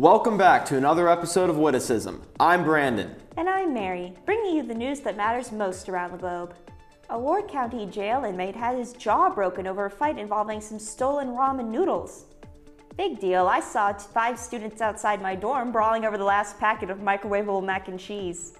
Welcome back to another episode of Witticism. I'm Brandon. And I'm Mary, bringing you the news that matters most around the globe. A Ward County jail inmate had his jaw broken over a fight involving some stolen ramen noodles. Big deal, I saw 5 students outside my dorm brawling over the last packet of microwavable mac and cheese.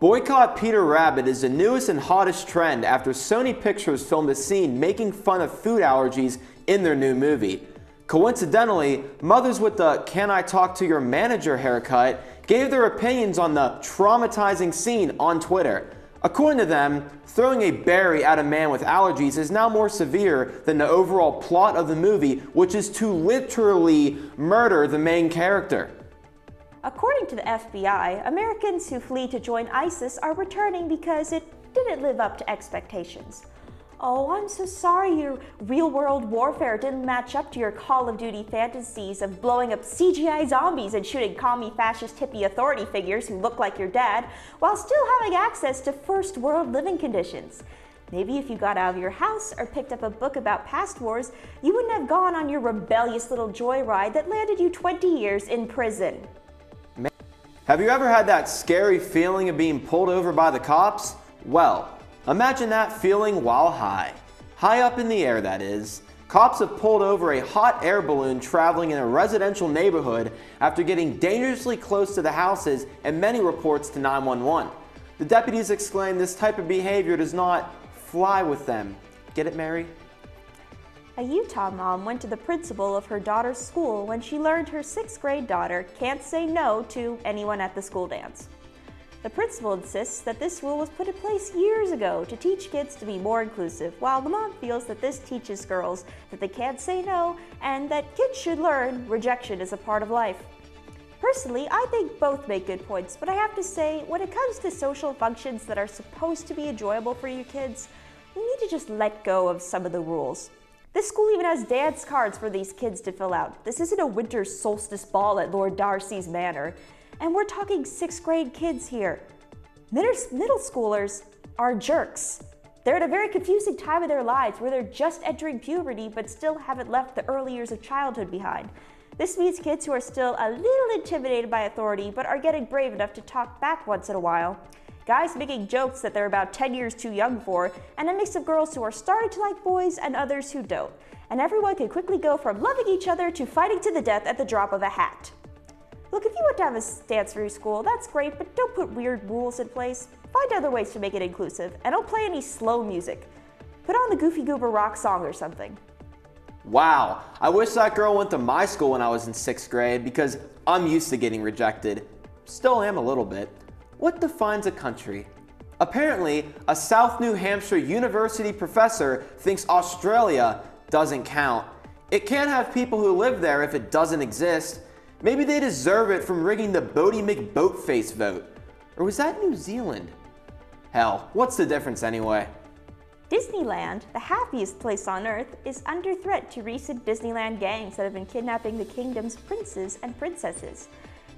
Boycott Peter Rabbit is the newest and hottest trend after Sony Pictures filmed a scene making fun of food allergies in their new movie. Coincidentally, mothers with the "Can I talk to your manager" haircut gave their opinions on the traumatizing scene on Twitter. According to them, throwing a berry at a man with allergies is now more severe than the overall plot of the movie, which is to literally murder the main character. According to the FBI, Americans who flee to join ISIS are returning because it didn't live up to expectations. Oh, I'm so sorry your real-world warfare didn't match up to your Call of Duty fantasies of blowing up CGI zombies and shooting commie fascist hippie authority figures who look like your dad, while still having access to first-world living conditions. Maybe if you got out of your house or picked up a book about past wars, you wouldn't have gone on your rebellious little joyride that landed you 20 years in prison. Have you ever had that scary feeling of being pulled over by the cops? Well, imagine that feeling while high. High up in the air, that is. Cops have pulled over a hot air balloon traveling in a residential neighborhood after getting dangerously close to the houses and many reports to 911. The deputies exclaimed this type of behavior does not fly with them. Get it, Mary? A Utah mom went to the principal of her daughter's school when she learned her 6th grade daughter can't say no to anyone at the school dance. The principal insists that this rule was put in place years ago to teach kids to be more inclusive, while the mom feels that this teaches girls that they can't say no and that kids should learn rejection is a part of life. Personally, I think both make good points, but I have to say, when it comes to social functions that are supposed to be enjoyable for your kids, we need to just let go of some of the rules. This school even has dance cards for these kids to fill out. This isn't a winter solstice ball at Lord Darcy's manor. And we're talking 6th grade kids here. Middle schoolers are jerks. They're at a very confusing time of their lives where they're just entering puberty but still haven't left the early years of childhood behind. This means kids who are still a little intimidated by authority but are getting brave enough to talk back once in a while. Guys making jokes that they're about 10 years too young for, and a mix of girls who are starting to like boys and others who don't. And everyone can quickly go from loving each other to fighting to the death at the drop of a hat. Look, if you want to have a dance for your school, that's great, but don't put weird rules in place. Find other ways to make it inclusive, and don't play any slow music. Put on the Goofy Goober rock song or something. Wow, I wish that girl went to my school when I was in 6th grade because I'm used to getting rejected. Still am a little bit. What defines a country? Apparently, a South New Hampshire University professor thinks Australia doesn't count. It can't have people who live there if it doesn't exist. Maybe they deserve it from rigging the Bodie McBoatface vote. Or was that New Zealand? Hell, what's the difference anyway? Disneyland, the happiest place on earth, is under threat to recent Disneyland gangs that have been kidnapping the kingdom's princes and princesses.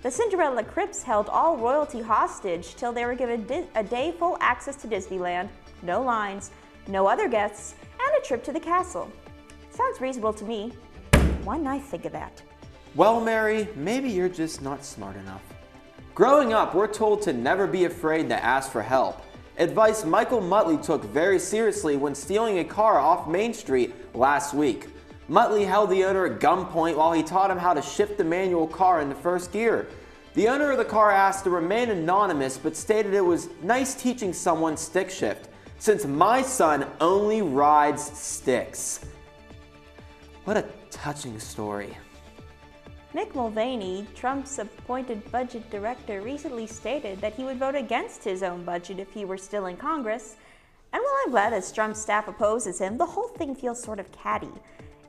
The Cinderella Crips held all royalty hostage till they were given a day full access to Disneyland, no lines, no other guests, and a trip to the castle. Sounds reasonable to me. Why didn't I think of that? Well, Mary, maybe you're just not smart enough. Growing up, we're told to never be afraid to ask for help. Advice Michael Muttley took very seriously when stealing a car off Main Street last week. Muttley held the owner at gunpoint while he taught him how to shift the manual car into first gear. The owner of the car asked to remain anonymous but stated it was nice teaching someone stick shift, since my son only rides sticks. What a touching story. Mick Mulvaney, Trump's appointed budget director, recently stated that he would vote against his own budget if he were still in Congress. And while I'm glad that Trump's staff opposes him, the whole thing feels sort of catty.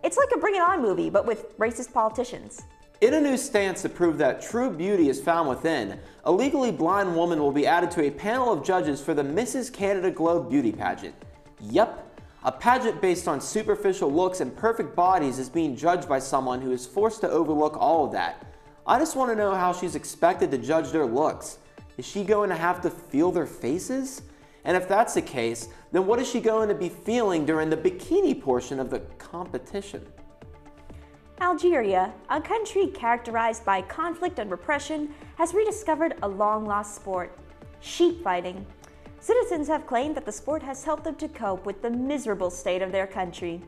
It's like a Bring It On movie, but with racist politicians. In a new stance to prove that true beauty is found within, a legally blind woman will be added to a panel of judges for the Mrs. Canada Globe beauty pageant. Yup. A pageant based on superficial looks and perfect bodies is being judged by someone who is forced to overlook all of that. I just want to know how she's expected to judge their looks. Is she going to have to feel their faces? And if that's the case, then what is she going to be feeling during the bikini portion of the competition? Algeria, a country characterized by conflict and repression, has rediscovered a long-lost sport, sheep fighting. Citizens have claimed that the sport has helped them to cope with the miserable state of their country.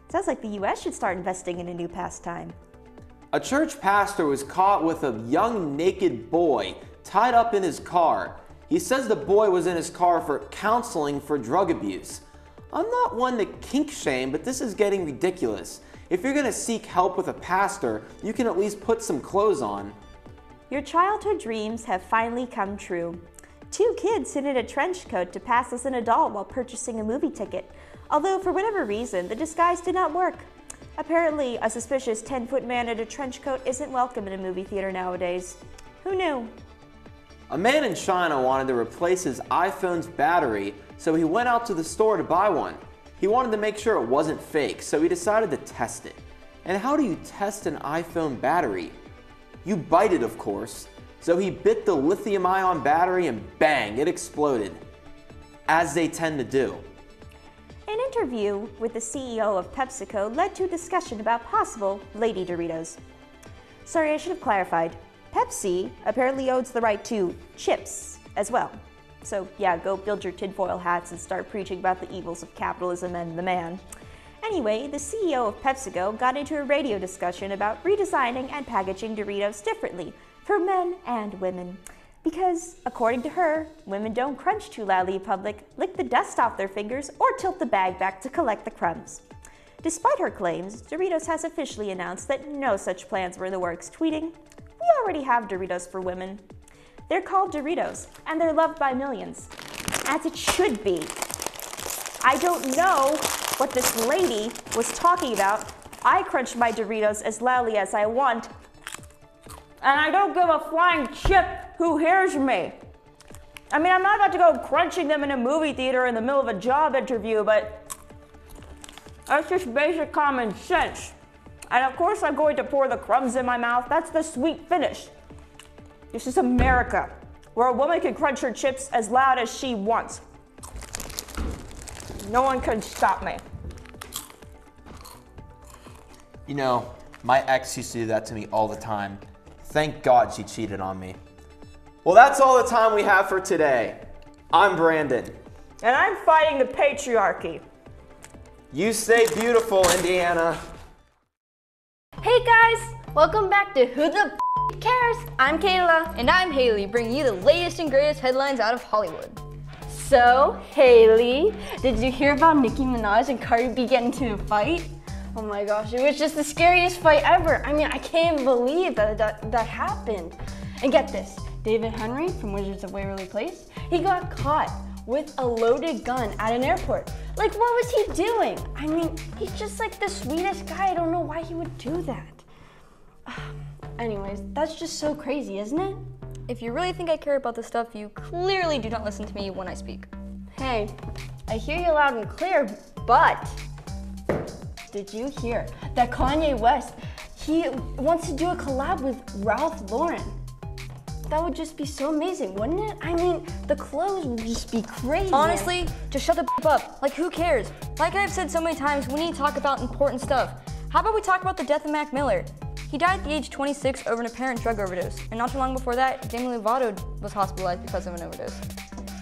Sounds like the US should start investing in a new pastime. A church pastor was caught with a young naked boy tied up in his car. He says the boy was in his car for counseling for drug abuse. I'm not one to kink shame, but this is getting ridiculous. If you're going to seek help with a pastor, you can at least put some clothes on. Your childhood dreams have finally come true. 2 kids hid in a trench coat to pass as an adult while purchasing a movie ticket, although for whatever reason, the disguise did not work. Apparently, a suspicious 10-foot man in a trench coat isn't welcome in a movie theater nowadays. Who knew? A man in China wanted to replace his iPhone's battery, so he went out to the store to buy one. He wanted to make sure it wasn't fake, so he decided to test it. And how do you test an iPhone battery? You bite it, of course. So he bit the lithium-ion battery and bang, it exploded. As they tend to do. An interview with the CEO of PepsiCo led to a discussion about possible Lady Doritos. Sorry, I should have clarified. Pepsi apparently owns the right to chips as well. So yeah, go build your tinfoil hats and start preaching about the evils of capitalism and the man. Anyway, the CEO of PepsiCo got into a radio discussion about redesigning and packaging Doritos differently for men and women. Because, according to her, women don't crunch too loudly in public, lick the dust off their fingers, or tilt the bag back to collect the crumbs. Despite her claims, Doritos has officially announced that no such plans were in the works, tweeting, "We already have Doritos for women. They're called Doritos, and they're loved by millions, as it should be." I don't know what this lady was talking about. I crunch my Doritos as loudly as I want, and I don't give a flying chip who hears me. I mean, I'm not about to go crunching them in a movie theater in the middle of a job interview, but that's just basic common sense. And of course I'm going to pour the crumbs in my mouth. That's the sweet finish. This is America, where a woman can crunch her chips as loud as she wants. No one can stop me. You know, my ex used to do that to me all the time. Thank God she cheated on me. Well, that's all the time we have for today. I'm Brandon. And I'm fighting the patriarchy. You stay beautiful, Indiana. Hey guys, welcome back to Who the Cares? I'm Kayla. And I'm Haley, bringing you the latest and greatest headlines out of Hollywood. So, Haley, did you hear about Nicki Minaj and Cardi B getting into a fight? Oh my gosh, it was just the scariest fight ever. I mean, I can't even believe that happened. And get this, David Henry from Wizards of Waverly Place, he got caught with a loaded gun at an airport. Like, what was he doing? I mean, he's just like the sweetest guy. I don't know why he would do that. Anyways, that's just so crazy, isn't it? If you really think I care about this stuff, you clearly do not listen to me when I speak. Hey, I hear you loud and clear, but did you hear that Kanye West, he wants to do a collab with Ralph Lauren? That would just be so amazing, wouldn't it? I mean, the clothes would just be crazy. Honestly, just shut the up. Like, who cares? Like I've said so many times, we need to talk about important stuff. How about we talk about the death of Mac Miller? He died at the age 26 over an apparent drug overdose, and not too long before that, Demi Lovato was hospitalized because of an overdose.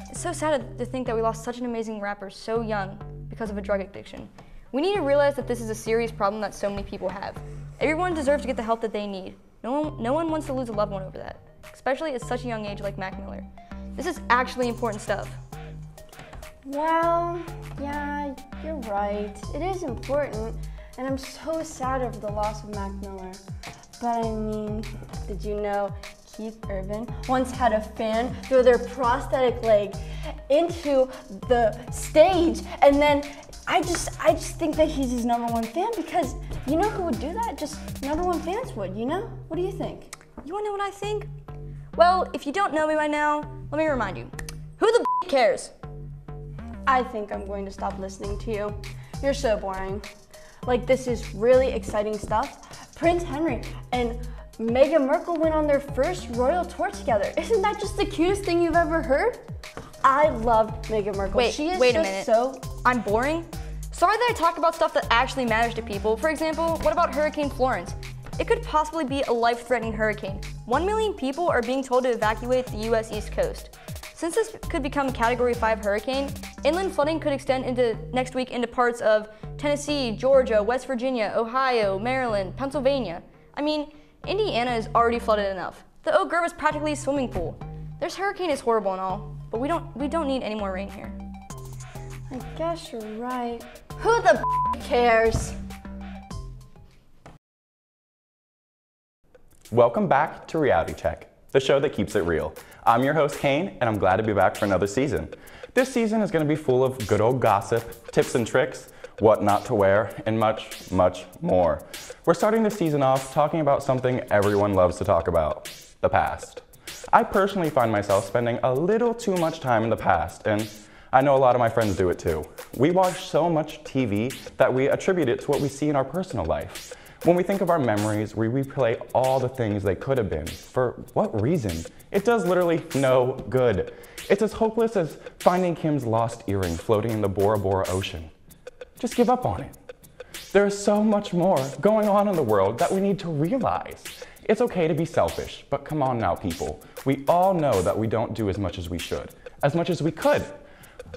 It's so sad to think that we lost such an amazing rapper so young because of a drug addiction. We need to realize that this is a serious problem that so many people have. Everyone deserves to get the help that they need. No one wants to lose a loved one over that, especially at such a young age like Mac Miller. This is actually important stuff. Well, yeah, you're right. It is important, and I'm so sad over the loss of Mac Miller. But I mean, did you know Keith Urban once had a fan throw their prosthetic leg into the stage, and then I just think that he's his #1 fan, because you know who would do that? Just #1 fans would, you know? What do you think? You wanna know what I think? Well, if you don't know me by now, let me remind you. Who the cares? I think I'm going to stop listening to you. You're so boring. Like, this is really exciting stuff. Prince Henry and Meghan Markle went on their first royal tour together. Isn't that just the cutest thing you've ever heard? I love Meghan Markle. Wait a minute. So... I'm boring? Sorry that I talk about stuff that actually matters to people. For example, what about Hurricane Florence? It could possibly be a life-threatening hurricane. 1 million people are being told to evacuate the US East Coast. Since this could become a Category 5 hurricane, inland flooding could extend into next week into parts of Tennessee, Georgia, West Virginia, Ohio, Maryland, Pennsylvania. I mean, Indiana is already flooded enough. The Oak Grove is practically a swimming pool. This hurricane is horrible and all, but we don't need any more rain here. I guess you're right. Who the cares? Welcome back to Reality Check, the show that keeps it real. I'm your host, Kane, and I'm glad to be back for another season. This season is going to be full of good old gossip, tips and tricks, what not to wear, and much, much more. We're starting the season off talking about something everyone loves to talk about, the past. I personally find myself spending a little too much time in the past, and I know a lot of my friends do it too. We watch so much TV that we attribute it to what we see in our personal life. When we think of our memories, we replay all the things they could have been. For what reason? It does literally no good. It's as hopeless as finding Kim's lost earring floating in the Bora Bora ocean. Just give up on it. There is so much more going on in the world that we need to realize. It's okay to be selfish, but come on now, people. We all know that we don't do as much as we should, as much as we could.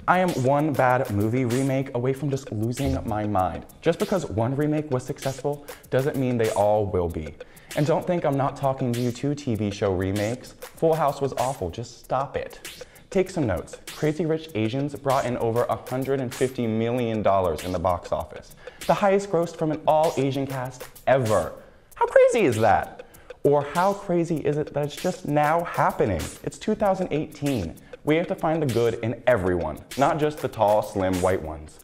I am one bad movie remake away from just losing my mind. Just because one remake was successful doesn't mean they all will be. And don't think I'm not talking to you two TV show remakes. Full House was awful, just stop it. Take some notes. Crazy Rich Asians brought in over $150 million in the box office. The highest gross from an all-Asian cast ever. How crazy is that? Or how crazy is it that it's just now happening? It's 2018. We have to find the good in everyone, not just the tall, slim, white ones.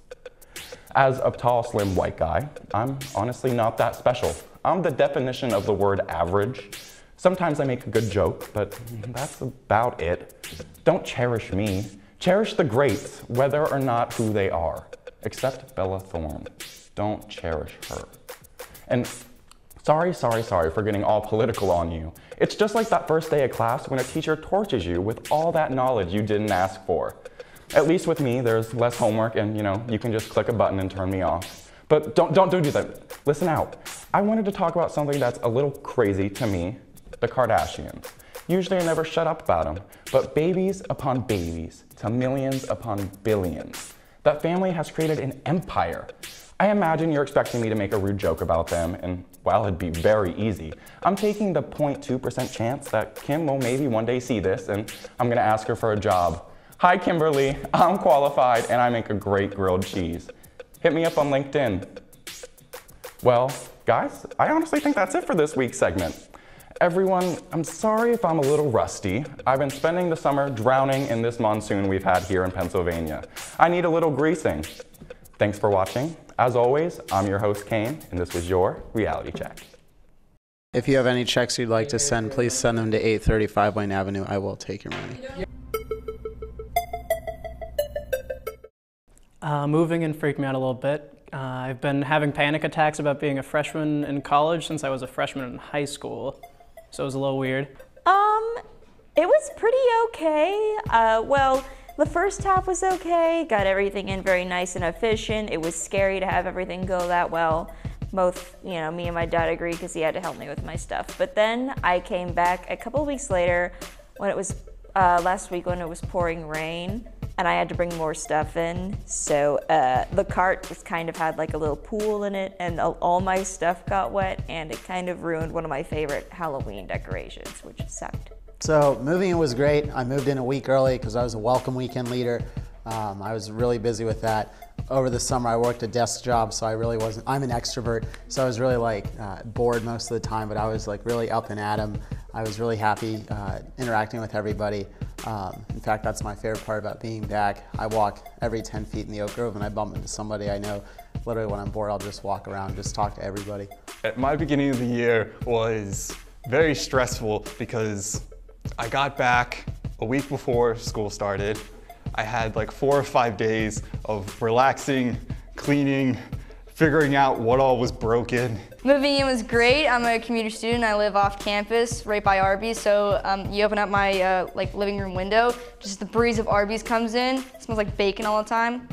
As a tall, slim, white guy, I'm honestly not that special. I'm the definition of the word average. Sometimes I make a good joke, but that's about it. Don't cherish me. Cherish the greats, whether or not who they are. Except Bella Thorne. Don't cherish her. And sorry for getting all political on you. It's just like that first day of class when a teacher torches you with all that knowledge you didn't ask for. At least with me, there's less homework and you can just click a button and turn me off. But don't do that. Listen out. I wanted to talk about something that's a little crazy to me, the Kardashians. Usually I never shut up about them, but babies upon babies to millions upon billions. That family has created an empire. I imagine you're expecting me to make a rude joke about them, and while it'd be very easy, I'm taking the 0.2% chance that Kim will maybe one day see this and I'm gonna ask her for a job. Hi Kimberly, I'm qualified and I make a great grilled cheese. Hit me up on LinkedIn. Well, guys, I honestly think that's it for this week's segment. Everyone, I'm sorry if I'm a little rusty. I've been spending the summer drowning in this monsoon we've had here in Pennsylvania. I need a little greasing. Thanks for watching. As always, I'm your host, Kane, and this was your Reality Check. If you have any checks you'd like to send, please send them to 835 Wayne Avenue. I will take your money. Moving and freaked me out a little bit. I've been having panic attacks about being a freshman in college since I was a freshman in high school, so it was a little weird. It was pretty okay. Well, the first half was okay, got everything in very nice and efficient. It was scary to have everything go that well. Both, me and my dad agreed because he had to help me with my stuff. But then I came back a couple of weeks later when it was, last week when it was pouring rain and I had to bring more stuff in. So the cart was kind of had like a little pool in it and all my stuff got wet and it kind of ruined one of my favorite Halloween decorations, which sucked. So moving in was great. I moved in a week early because I was a welcome weekend leader. I was really busy with that. Over the summer I worked a desk job, so I really wasn't, I'm an extrovert, so I was really bored most of the time, but I was really up and at 'em. I was really happy interacting with everybody. In fact, that's my favorite part about being back. I walk every 10 feet in the Oak Grove and I bump into somebody I know. Literally when I'm bored, I'll just walk around, just talk to everybody. My beginning of the year was very stressful because I got back a week before school started. I had 4 or 5 days of relaxing, cleaning, figuring out what all was broken. Moving in was great. I'm a commuter student. I live off campus, right by Arby's. So you open up my living room window, just the breeze of Arby's comes in. It smells like bacon all the time.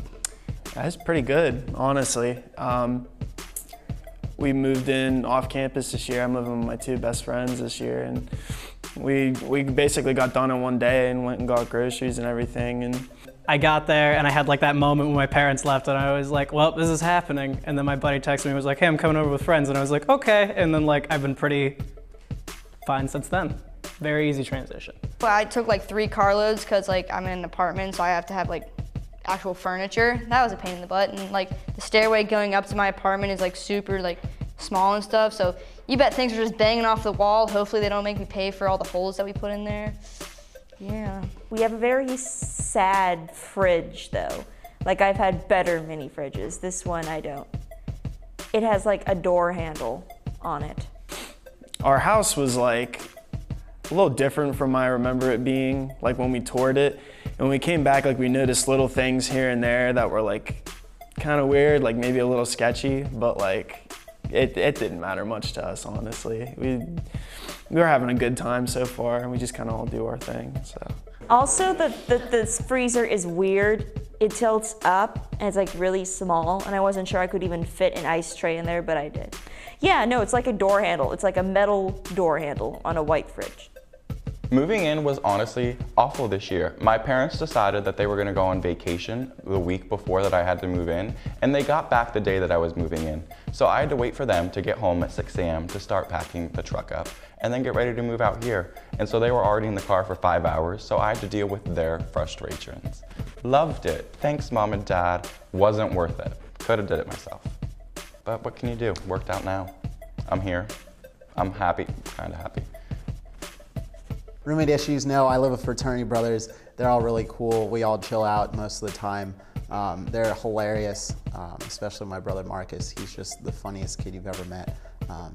That's pretty good, honestly. We moved in off campus this year. I'm living with my two best friends this year, and we basically got done in one day and went and got groceries and everything. And I got there and I had like that moment when my parents left and I was like, well, this is happening. And then my buddy texted me and was like, hey, I'm coming over with friends. And I was like, okay. And then like, I've been pretty fine since then. Very easy transition. Well, I took like 3 carloads because like I'm in an apartment, so I have to have like actual furniture. That was a pain in the butt. And like the stairway going up to my apartment is like super like small and stuff. So you bet things are just banging off the wall. Hopefully they don't make me pay for all the holes that we put in there. Yeah. We have a very sad fridge though. Like I've had better mini fridges. This one I don't. It has like a door handle on it. our house was like a little different from I remember it being, like when we toured it. And when we came back, like we noticed little things here and there that were like kind of weird, like maybe a little sketchy, but like it didn't matter much to us, honestly. We were having a good time so far, and we just kind of all do our thing, so. Also, the freezer is weird. It tilts up, and it's like really small, and I wasn't sure I could even fit an ice tray in there, but I did. Yeah, no, it's like a door handle. It's like a metal door handle on a white fridge. Moving in was honestly awful this year. My parents decided that they were gonna go on vacation the week before that I had to move in, and they got back the day that I was moving in. So I had to wait for them to get home at 6 a.m. to start packing the truck up and then get ready to move out here. And so they were already in the car for 5 hours, so I had to deal with their frustrations. Loved it. Thanks, Mom and Dad. Wasn't worth it. Could have did it myself. But what can you do? Worked out now. I'm here. I'm happy, kind of happy. Roommate issues, no, I live with fraternity brothers. They're all really cool. We all chill out most of the time. They're hilarious, especially my brother Marcus. He's just the funniest kid you've ever met.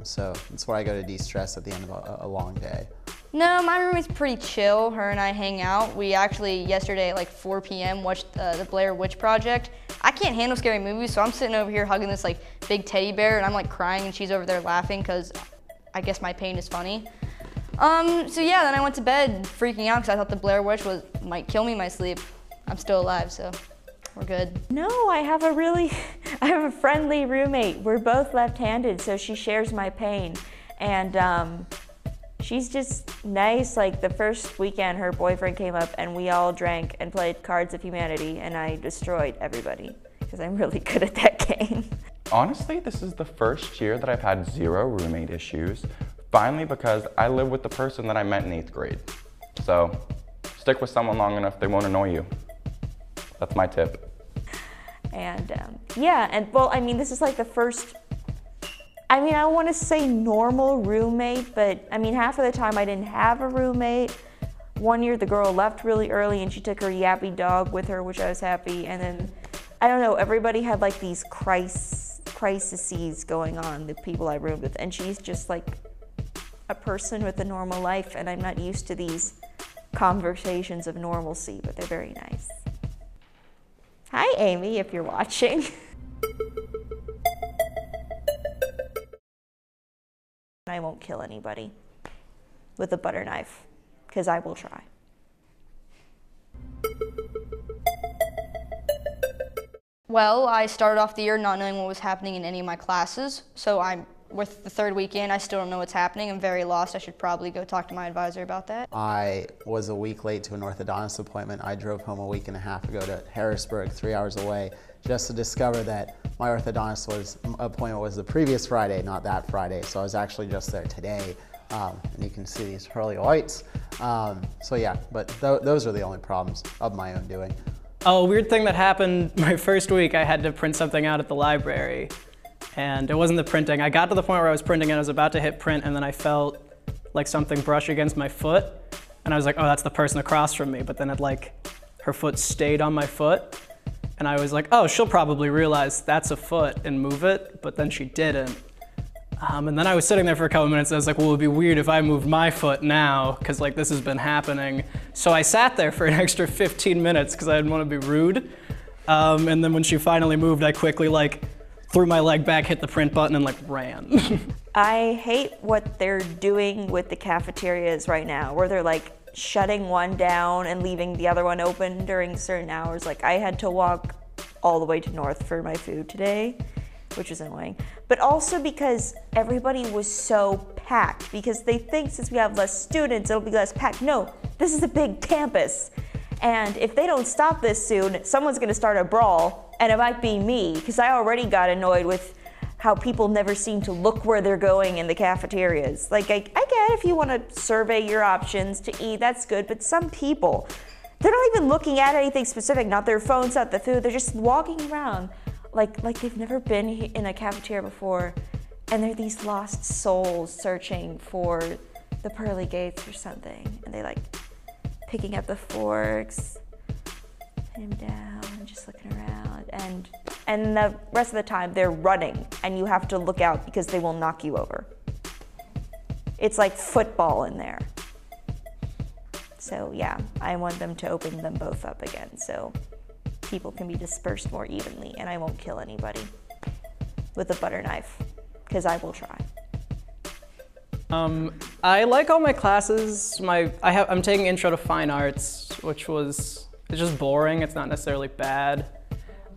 So that's where I go to de-stress at the end of a long day. No, my roommate's pretty chill. Her and I hang out. We actually, yesterday at like 4 p.m. watched the Blair Witch Project. I can't handle scary movies, so I'm sitting over here hugging this like big teddy bear, and I'm like crying, and she's over there laughing because I guess my pain is funny. So yeah, then I went to bed freaking out because I thought the Blair Witch might kill me in my sleep. I'm still alive, so we're good. No, I have a friendly roommate. We're both left-handed, so she shares my pain. And she's just nice. Like the first weekend, her boyfriend came up and we all drank and played Cards of Humanity, and I destroyed everybody because I'm really good at that game. Honestly, this is the first year that I've had 0 roommate issues. Finally, because I live with the person that I met in 8th grade. So stick with someone long enough, they won't annoy you. That's my tip. And yeah, and well, I mean, this is like the first, I mean, I don't want to say normal roommate, but I mean, half of the time I didn't have a roommate. One year the girl left really early and she took her yappy dog with her, which I was happy. And then, I don't know, everybody had like these crises going on, the people I roomed with, and she's just like a person with a normal life, and I'm not used to these conversations of normalcy, but they're very nice. Hi, Amy, if you're watching. I won't kill anybody with a butter knife, because I will try. Well, I started off the year not knowing what was happening in any of my classes, so with the 3rd weekend, I still don't know what's happening. I'm very lost. I should probably go talk to my advisor about that. I was a week late to an orthodontist appointment. I drove home a week and a half ago to Harrisburg, 3 hours away, just to discover that my orthodontist appointment was the previous Friday, not that Friday. So I was actually just there today, and you can see these pearly whites. So yeah, but those are the only problems of my own doing. Oh, a weird thing that happened my first week, I had to print something out at the library. And it wasn't the printing. I got to the point where I was printing and I was about to hit print, and then I felt like something brush against my foot. And I was like, oh, that's the person across from me. But then her foot stayed on my foot. And I was like, oh, she'll probably realize that's a foot and move it. But then she didn't. And then I was sitting there for a couple minutes and I was like, well, it'd be weird if I moved my foot now, because like this has been happening. So I sat there for an extra 15 minutes because I didn't want to be rude. And then when she finally moved, I quickly threw my leg back, hit the print button, and ran. I hate what they're doing with the cafeterias right now, where they're like shutting one down and leaving the other one open during certain hours. Like I had to walk all the way to North for my food today, which is annoying. But also because everybody was so packed, because they think since we have less students, it'll be less packed. No, this is a big campus. And if they don't stop this soon, someone's gonna start a brawl, and it might be me, because I already got annoyed with how people never seem to look where they're going in the cafeterias. Like, I get if you wanna survey your options to eat, that's good, but some people, they're not even looking at anything specific, not their phones, not the food, they're just walking around like they've never been in a cafeteria before, and they're these lost souls searching for the pearly gates or something, and they like picking up the forks, putting them down, and just looking around, and the rest of the time they're running, and you have to look out because they will knock you over. It's like football in there. So yeah, I want them to open them both up again so people can be dispersed more evenly, and I won't kill anybody with a butter knife, because I will try. I like all my classes. I'm taking Intro to Fine Arts, which it's just boring. It's not necessarily bad.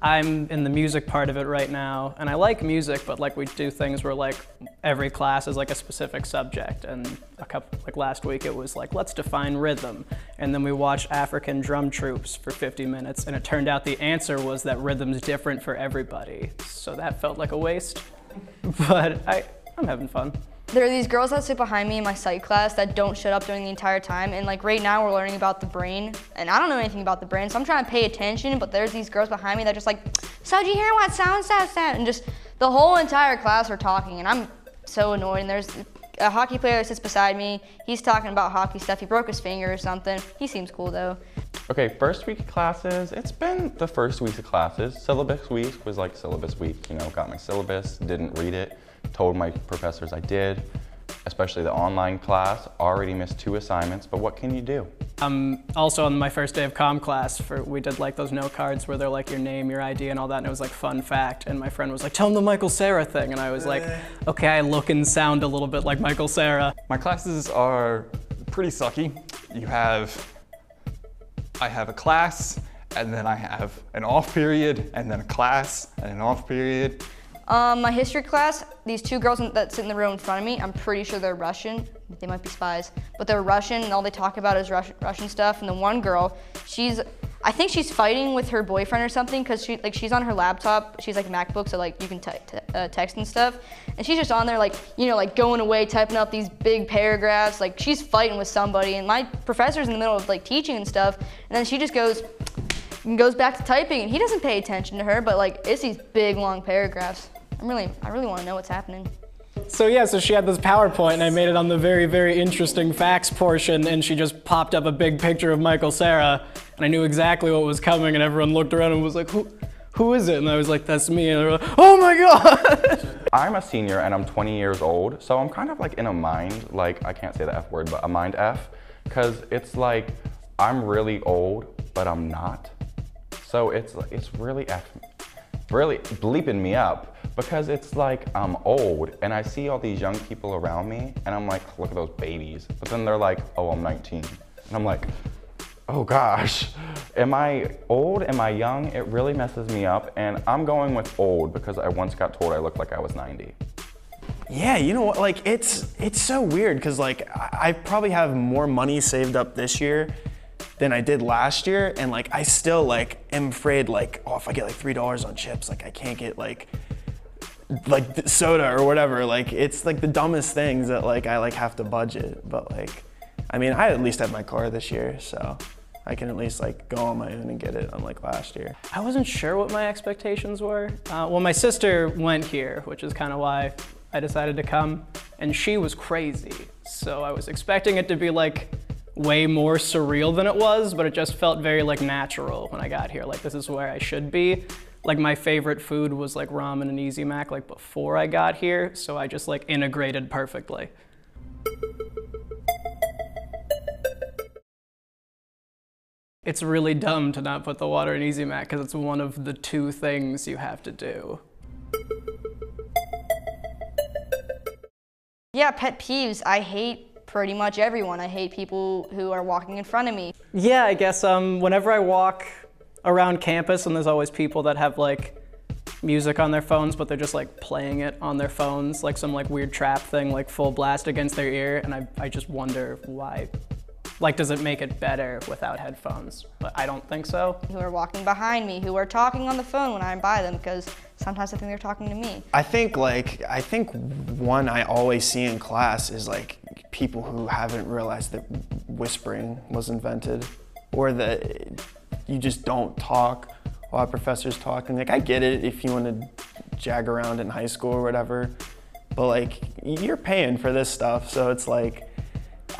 I'm in the music part of it right now, and I like music, but like we do things where like every class is like a specific subject, and like last week it was like, let's define rhythm, and then we watched African drum troops for 50 minutes, and it turned out the answer was that rhythm's different for everybody, so that felt like a waste, but I'm having fun. There are these girls that sit behind me in my psych class that don't shut up during the entire time, and like right now we're learning about the brain, and I don't know anything about the brain, so I'm trying to pay attention, but there's these girls behind me that just like, so did you hear what sound, and just the whole entire class are talking, and I'm so annoyed. And there's a hockey player that sits beside me, he's talking about hockey stuff, he broke his finger or something. He seems cool though. Okay, first week of classes, it's been the first week of classes. Syllabus week was like syllabus week, you know, got my syllabus, didn't read it, told my professors I did, especially the online class, already missed 2 assignments, but what can you do? Also on my first day of comm class, we did like those note cards where they're like your name, your ID and all that, and it was like fun fact, and my friend was like, tell him the Michael Cera thing, and I was like, okay, I look and sound a little bit like Michael Cera. My classes are pretty sucky. I have a class, and then I have an off period, and then a class, and an off period. My history class, these 2 girls that sit in the row in front of me, I'm pretty sure they're Russian. They might be spies, but they're Russian, and all they talk about is Russian stuff. And the one girl, I think she's fighting with her boyfriend or something, because she's on her laptop. She's like MacBook, so like you can text and stuff. And she's just on there like, you know, like going away, typing up these big paragraphs. Like she's fighting with somebody, and my professor's in the middle of like teaching and stuff. And then she just goes back to typing, and he doesn't pay attention to her, but like it's these big long paragraphs. I really want to know what's happening. So yeah, so she had this PowerPoint, and I made it on the very, very interesting facts portion, and she just popped up a big picture of Michael Cera, and I knew exactly what was coming, and everyone looked around and was like, who is it? And I was like, that's me, and they were like, oh my God! I'm a senior and I'm 20 years old, so I'm kind of like in a mind, like, I can't say the F word, but a mind F, because it's like, I'm really old, but I'm not. So it's really bleeping me up, because it's like I'm old and I see all these young people around me and I'm like, look at those babies. But then they're like, oh, I'm 19. And I'm like, oh gosh, am I old? Am I young? It really messes me up, and I'm going with old because I once got told I looked like I was 90. Yeah, you know what, like it's so weird, because like I probably have more money saved up this year than I did last year, and like I still like am afraid like, oh, if I get like $3 on chips, like I can't get like soda or whatever. Like it's like the dumbest things that like I like have to budget. But like, I mean, I at least had my car this year, so I can at least like go on my own and get it, unlike last year. I wasn't sure what my expectations were. Well, my sister went here, which is kind of why I decided to come, and she was crazy. So I was expecting it to be like way more surreal than it was, but it just felt very like natural when I got here. Like this is where I should be. Like my favorite food was like ramen and Easy Mac like before I got here, so I just like integrated perfectly. It's really dumb to not put the water in Easy Mac because it's one of the 2 things you have to do. Yeah, pet peeves. I hate pretty much everyone. I hate people who are walking in front of me. Yeah, I guess whenever I walk around campus, and there's always people that have like music on their phones, but they're just like playing it on their phones, like some like weird trap thing, like full blast against their ear, and I just wonder why. Like, does it make it better without headphones? But I don't think so. Who are walking behind me, who are talking on the phone when I'm by them, because sometimes I think they're talking to me. I think one I always see in class is like people who haven't realized that whispering was invented, or that you just don't talk while a professor's talking. Like, I get it if you want to jag around in high school or whatever, but like, you're paying for this stuff, so it's like,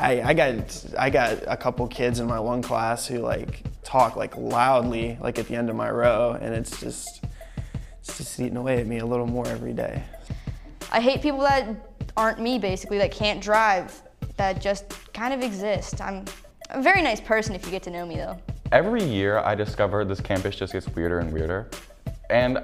I got a couple kids in my one class who like talk like loudly like at the end of my row, and it's just eating away at me a little more every day. I hate people that aren't me, basically, that can't drive, that just kind of exist. I'm a very nice person if you get to know me, though. Every year I discover this campus just gets weirder and weirder. And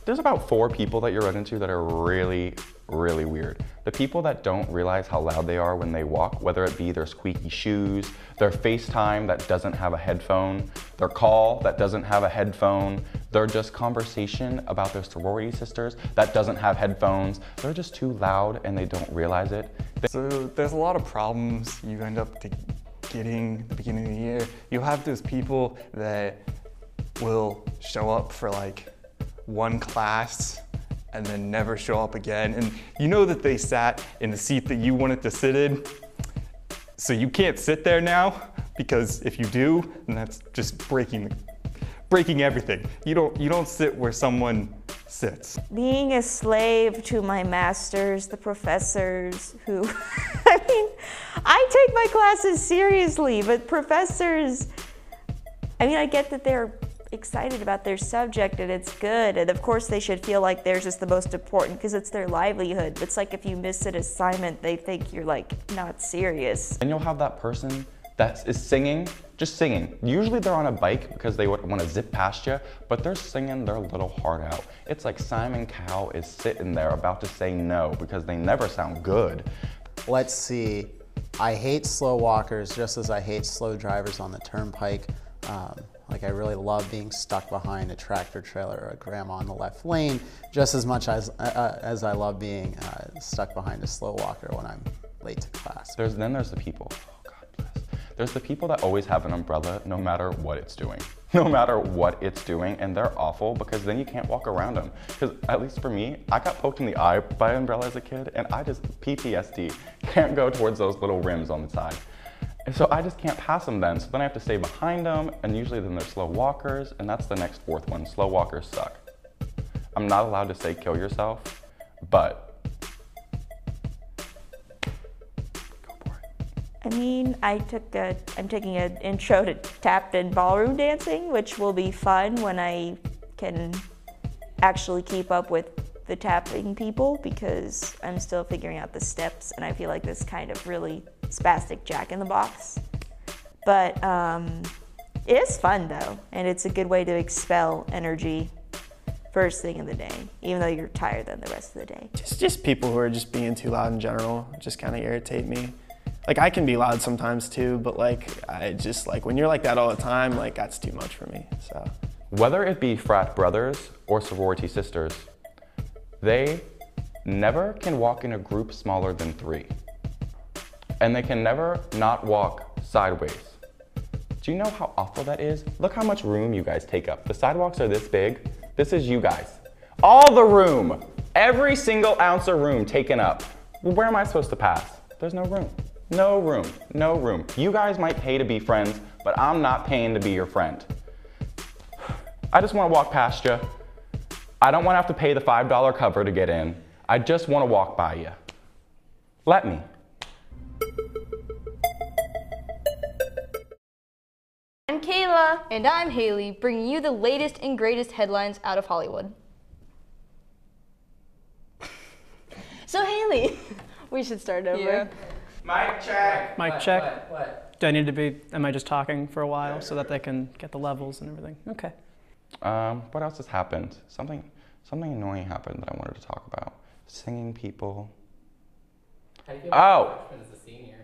there's about 4 people that you run into that are really, really weird. The people that don't realize how loud they are when they walk, whether it be their squeaky shoes, their FaceTime that doesn't have a headphone, their call that doesn't have a headphone, their just conversation about their sorority sisters that doesn't have headphones. They're just too loud and they don't realize it. So there's a lot of problems you end up getting at the beginning of the year. You'll have those people that will show up for like one class and then never show up again. And you know that they sat in the seat that you wanted to sit in, so you can't sit there now, because if you do, then that's just breaking everything. You don't sit where someone sits. Being a slave to my masters, the professors who, I mean, I take my classes seriously, but professors, I mean, I get that they're excited about their subject and it's good, and of course they should feel like theirs is the most important because it's their livelihood. But it's like if you miss an assignment, they think you're like not serious. And you'll have that person that is singing, just singing. Usually they're on a bike because they want to zip past you, but they're singing their little heart out. It's like Simon Cowell is sitting there about to say no because they never sound good. Let's see, I hate slow walkers just as I hate slow drivers on the turnpike. Like, I really love being stuck behind a tractor trailer or a grandma in the left lane just as much as I love being stuck behind a slow walker when I'm late to class. Then there's the people, oh God bless. There's the people that always have an umbrella no matter what it's doing. No matter what it's doing, and they're awful because then you can't walk around them. Because at least for me, I got poked in the eye by an umbrella as a kid, and I just, PTSD, can't go towards those little rims on the side. And so I just can't pass them then. So then I have to stay behind them, and usually then they're slow walkers, and that's the next 4th one. Slow walkers suck. I'm not allowed to say kill yourself, but go for it. I mean, I'm taking an intro to tap and ballroom dancing, which will be fun when I can actually keep up with the tapping people, because I'm still figuring out the steps, and I feel like this kind of really spastic jack-in-the-box. But it is fun though, and it's a good way to expel energy first thing in the day, even though you're tired then the rest of the day. Just people who are just being too loud in general just kind of irritate me. Like, I can be loud sometimes too, but like, I just like, when you're like that all the time, like, that's too much for me, so. Whether it be frat brothers or sorority sisters, they never can walk in a group smaller than 3. And they can never not walk sideways. Do you know how awful that is? Look how much room you guys take up. The sidewalks are this big. This is you guys. All the room, every single ounce of room taken up. Well, where am I supposed to pass? There's no room. No room, no room. You guys might pay to be friends, but I'm not paying to be your friend. I just want to walk past you. I don't want to have to pay the $5 cover to get in. I just want to walk by you. Let me. I'm Kayla. And I'm Haley, bringing you the latest and greatest headlines out of Hollywood. So Haley, we should start over. Yeah. Mic check. Mic check. What? Do I need to be, am I just talking for a while so that they can get the levels and everything? Okay. What else has happened? Something annoying happened that I wanted to talk about. Singing people. How do you feel about freshmen as a senior?